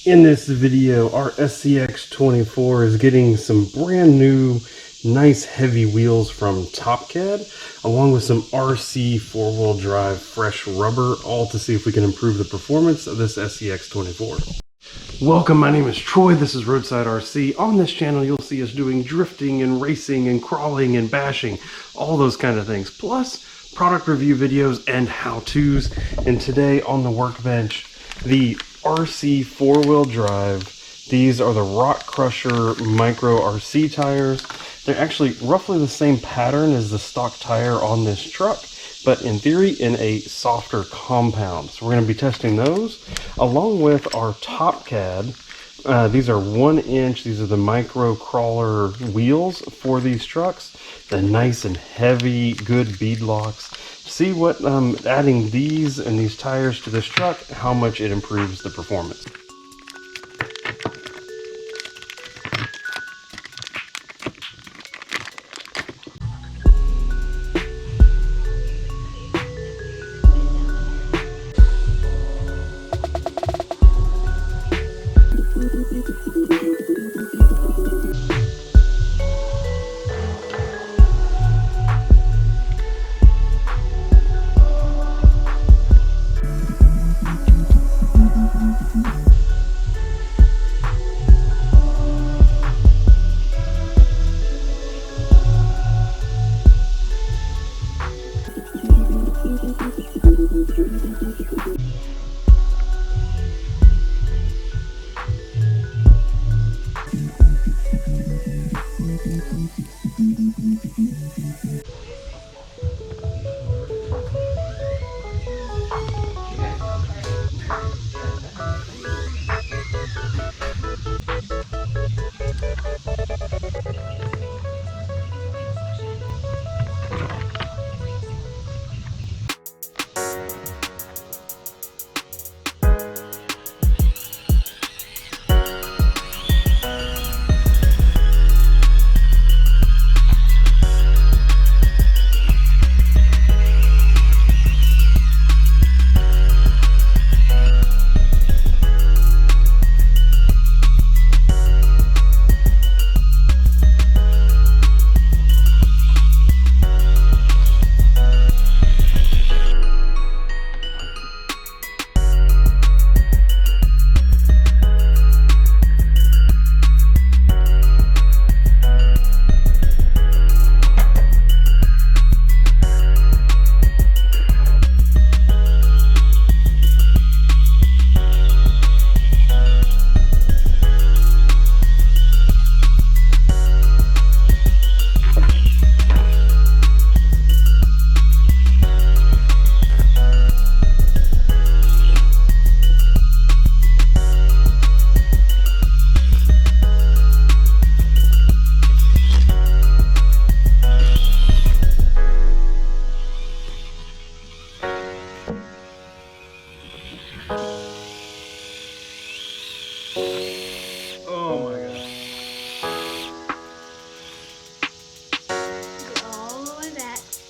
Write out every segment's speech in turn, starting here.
In this video, our SCX24 is getting some brand new, nice heavy wheels from TOPCAD, along with some RC four-wheel drive fresh rubber, all to see if we can improve the performance of this SCX24. Welcome, my name is Troy, this is Roadside RC. On this channel, you'll see us doing drifting and racing and crawling and bashing, all those kind of things, plus product review videos and how-tos. And today on the workbench, the RC four-wheel drive. These are the Rock Crusher Micro RC tires. They're actually roughly the same pattern as the stock tire on this truck, but in theory in a softer compound. So we're going to be testing those along with our TOPCAD. These are 1 inch. These are the micro crawler wheels for these trucks. The nice and heavy, good beadlocks. See what adding these and these tires to this truck, how much it improves the performance.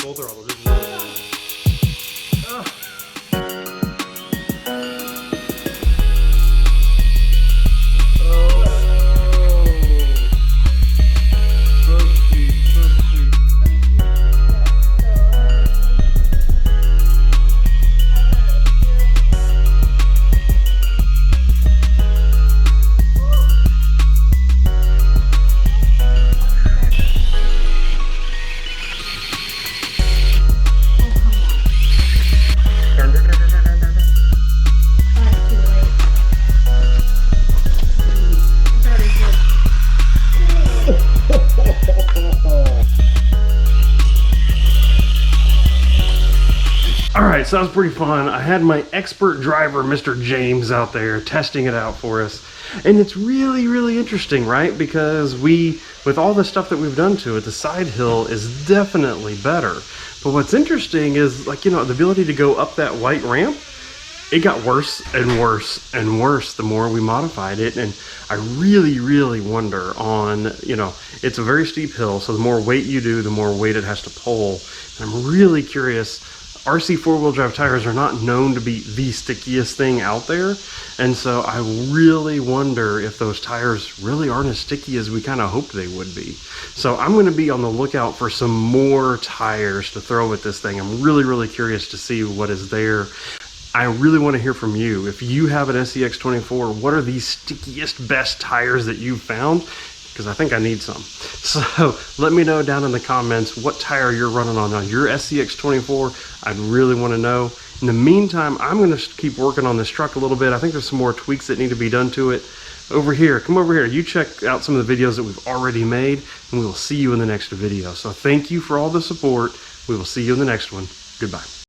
Both are all the Alright, so that was pretty fun. I had my expert driver, Mr. James, out there testing it out for us. And it's really, really interesting, right? Because with all the stuff that we've done to it, the side hill is definitely better. But what's interesting is, like, the ability to go up that white ramp, it got worse and worse and worse the more we modified it. And I really, really wonder on, it's a very steep hill, so the more weight you do, the more weight it has to pull. And I'm really curious RC four-wheel drive tires are not known to be the stickiest thing out there, and so I really wonder if those tires really aren't as sticky as we kind of hoped they would be. So I'm going to be on the lookout for some more tires to throw at this thing. I'm really curious to see what is there. I really want to hear from you. If you have an SCX24, what are the stickiest, best tires that you've found? Because I think I need some. So let me know down in the comments what tire you're running on your SCX24. I'd really want to know. In the meantime, I'm going to keep working on this truck a little bit. I think there's some more tweaks that need to be done to it. Over here, come over here. You check out some of the videos that we've already made, and we will see you in the next video. So thank you for all the support. We will see you in the next one. Goodbye.